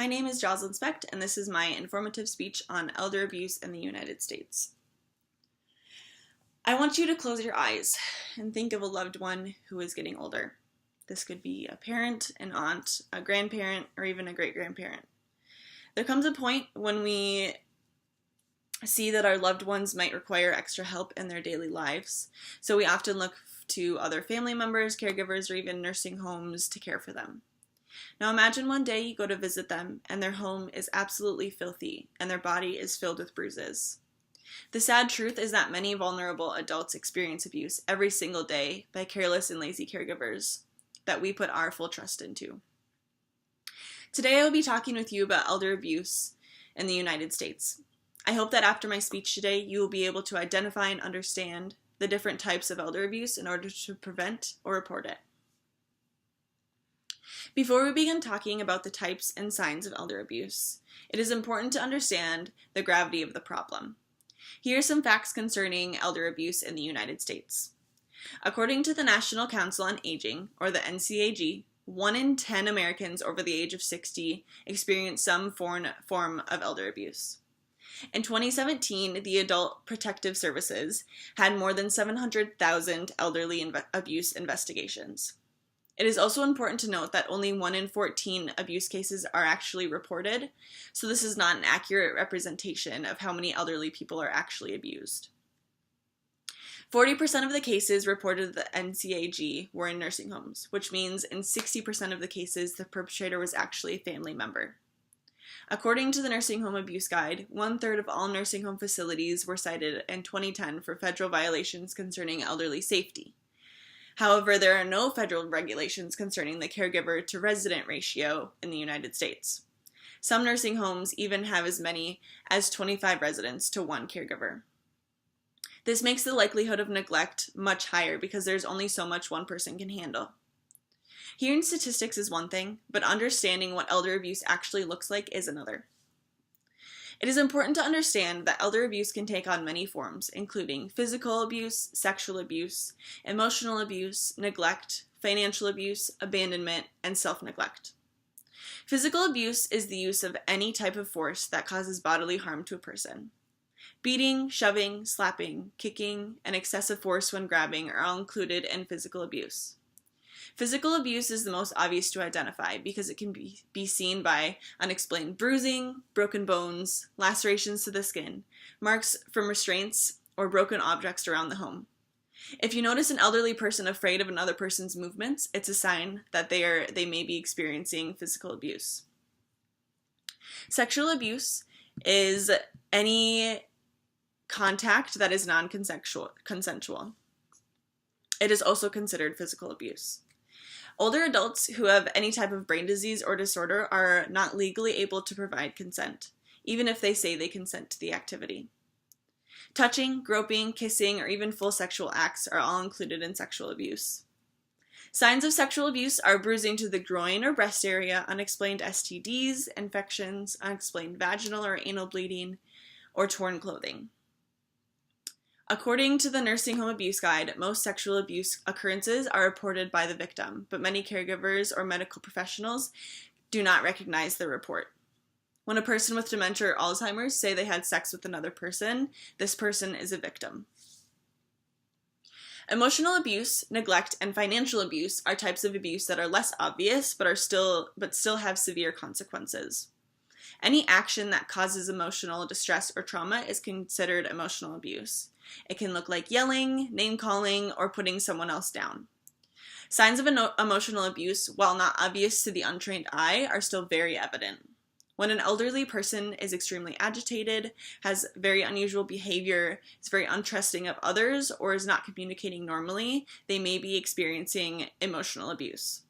My name is Jocelyn Specht, and this is my informative speech on elder abuse in the United States. I want you to close your eyes and think of a loved one who is getting older. This could be a parent, an aunt, a grandparent, or even a great-grandparent. There comes a point when we see that our loved ones might require extra help in their daily lives, so we often look to other family members, caregivers, or even nursing homes to care for them. Now imagine one day you go to visit them and their home is absolutely filthy and their body is filled with bruises. The sad truth is that many vulnerable adults experience abuse every single day by careless and lazy caregivers that we put our full trust into. Today I will be talking with you about elder abuse in the United States. I hope that after my speech today you will be able to identify and understand the different types of elder abuse in order to prevent or report it. Before we begin talking about the types and signs of elder abuse, it is important to understand the gravity of the problem. Here are some facts concerning elder abuse in the United States. According to the National Council on Aging, or the NCAG, 1 in 10 Americans over the age of 60 experience some form of elder abuse. In 2017, the Adult Protective Services had more than 700,000 elderly abuse investigations. It is also important to note that only 1 in 14 abuse cases are actually reported, so this is not an accurate representation of how many elderly people are actually abused. 40% of the cases reported to the NCAG were in nursing homes, which means in 60% of the cases the perpetrator was actually a family member. According to the Nursing Home Abuse Guide, 1/3 of all nursing home facilities were cited in 2010 for federal violations concerning elderly safety. However, there are no federal regulations concerning the caregiver-to-resident ratio in the United States. Some nursing homes even have as many as 25 residents to 1 caregiver. This makes the likelihood of neglect much higher because there's only so much one person can handle. Hearing statistics is one thing, but understanding what elder abuse actually looks like is another. It is important to understand that elder abuse can take on many forms, including physical abuse, sexual abuse, emotional abuse, neglect, financial abuse, abandonment, and self-neglect. Physical abuse is the use of any type of force that causes bodily harm to a person. Beating, shoving, slapping, kicking, and excessive force when grabbing are all included in physical abuse. Physical abuse is the most obvious to identify because it can be seen by unexplained bruising, broken bones, lacerations to the skin, marks from restraints, or broken objects around the home. If you notice an elderly person afraid of another person's movements, it's a sign that they may be experiencing physical abuse. Sexual abuse is any contact that is non-consensual. It is also considered physical abuse. Older adults who have any type of brain disease or disorder are not legally able to provide consent, even if they say they consent to the activity. Touching, groping, kissing, or even full sexual acts are all included in sexual abuse. Signs of sexual abuse are bruising to the groin or breast area, unexplained STDs, infections, unexplained vaginal or anal bleeding, or torn clothing. According to the Nursing Home Abuse Guide, most sexual abuse occurrences are reported by the victim, but many caregivers or medical professionals do not recognize the report. When a person with dementia or Alzheimer's say they had sex with another person, this person is a victim. Emotional abuse, neglect, and financial abuse are types of abuse that are less obvious but still have severe consequences. Any action that causes emotional distress or trauma is considered emotional abuse. It can look like yelling, name-calling, or putting someone else down. Signs of emotional abuse, while not obvious to the untrained eye, are still very evident. When an elderly person is extremely agitated, has very unusual behavior, is very untrusting of others, or is not communicating normally, they may be experiencing emotional abuse.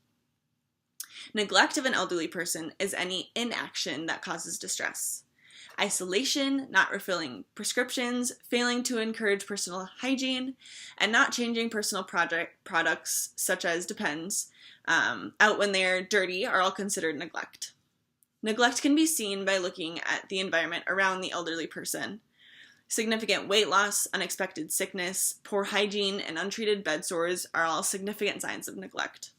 Neglect of an elderly person is any inaction that causes distress. Isolation, not refilling prescriptions, failing to encourage personal hygiene, and not changing personal products such as Depends out when they're dirty are all considered neglect. Neglect can be seen by looking at the environment around the elderly person. Significant weight loss, unexpected sickness, poor hygiene, and untreated bed sores are all significant signs of neglect.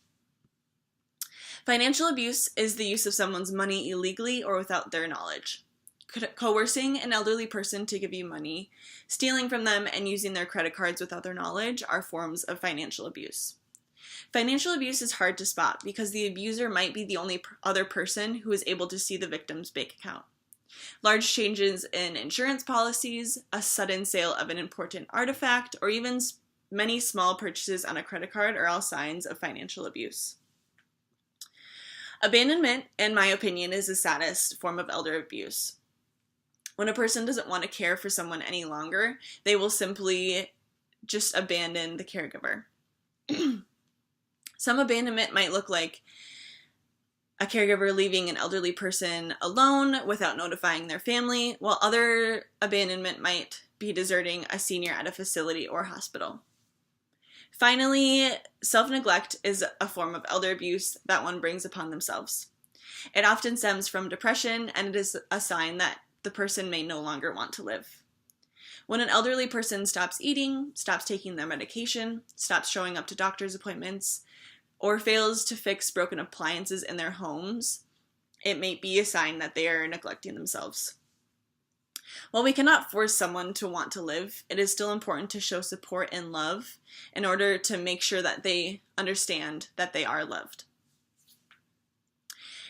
Financial abuse is the use of someone's money illegally or without their knowledge. Coercing an elderly person to give you money, stealing from them, and using their credit cards without their knowledge are forms of financial abuse. Financial abuse is hard to spot because the abuser might be the only other person who is able to see the victim's bank account. Large changes in insurance policies, a sudden sale of an important artifact, or even many small purchases on a credit card are all signs of financial abuse. Abandonment, in my opinion, is the saddest form of elder abuse. When a person doesn't want to care for someone any longer, they will simply just abandon the caregiver. Some abandonment might look like a caregiver leaving an elderly person alone without notifying their family, while other abandonment might be deserting a senior at a facility or hospital. Finally, self-neglect is a form of elder abuse that one brings upon themselves. It often stems from depression, and it is a sign that the person may no longer want to live. When an elderly person stops eating, stops taking their medication, stops showing up to doctor's appointments, or fails to fix broken appliances in their homes, it may be a sign that they are neglecting themselves. While we cannot force someone to want to live, it is still important to show support and love in order to make sure that they understand that they are loved.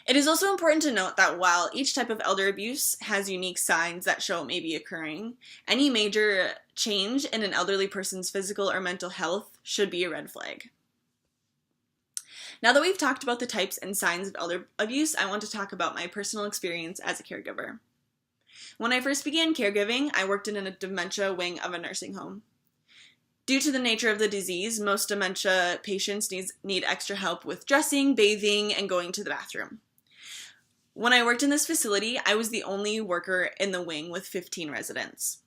It is also important to note that while each type of elder abuse has unique signs that show it may be occurring, any major change in an elderly person's physical or mental health should be a red flag. Now that we've talked about the types and signs of elder abuse, I want to talk about my personal experience as a caregiver. When I first began caregiving, I worked in a dementia wing of a nursing home. Due to the nature of the disease, most dementia patients need extra help with dressing, bathing, and going to the bathroom. When I worked in this facility, I was the only worker in the wing with 15 residents.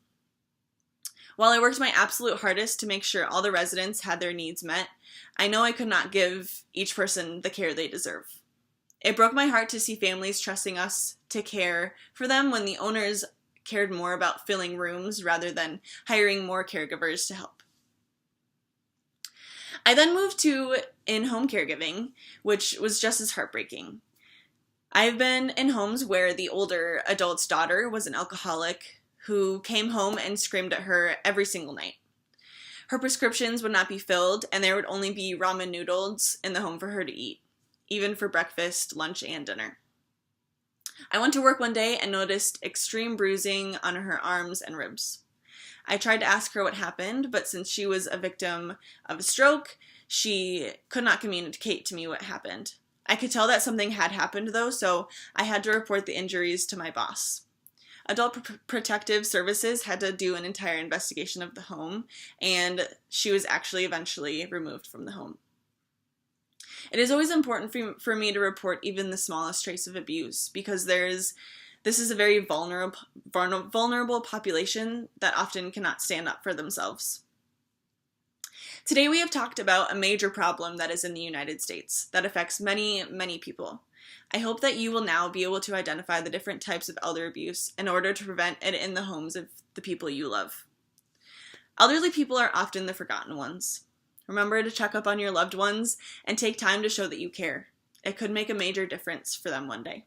While I worked my absolute hardest to make sure all the residents had their needs met, I know I could not give each person the care they deserve. It broke my heart to see families trusting us to care for them when the owners cared more about filling rooms rather than hiring more caregivers to help. I then moved to in-home caregiving, which was just as heartbreaking. I've been in homes where the older adult's daughter was an alcoholic who came home and screamed at her every single night. Her prescriptions would not be filled, and there would only be ramen noodles in the home for her to eat, even for breakfast, lunch, and dinner. I went to work one day and noticed extreme bruising on her arms and ribs. I tried to ask her what happened, but since she was a victim of a stroke, she could not communicate to me what happened. I could tell that something had happened, though, so I had to report the injuries to my boss. Adult Protective Services had to do an entire investigation of the home, and she was actually eventually removed from the home. It is always important for me to report even the smallest trace of abuse, because this is a very vulnerable population that often cannot stand up for themselves. Today we have talked about a major problem that is in the United States that affects many, many people. I hope that you will now be able to identify the different types of elder abuse in order to prevent it in the homes of the people you love. Elderly people are often the forgotten ones. Remember to check up on your loved ones and take time to show that you care. It could make a major difference for them one day.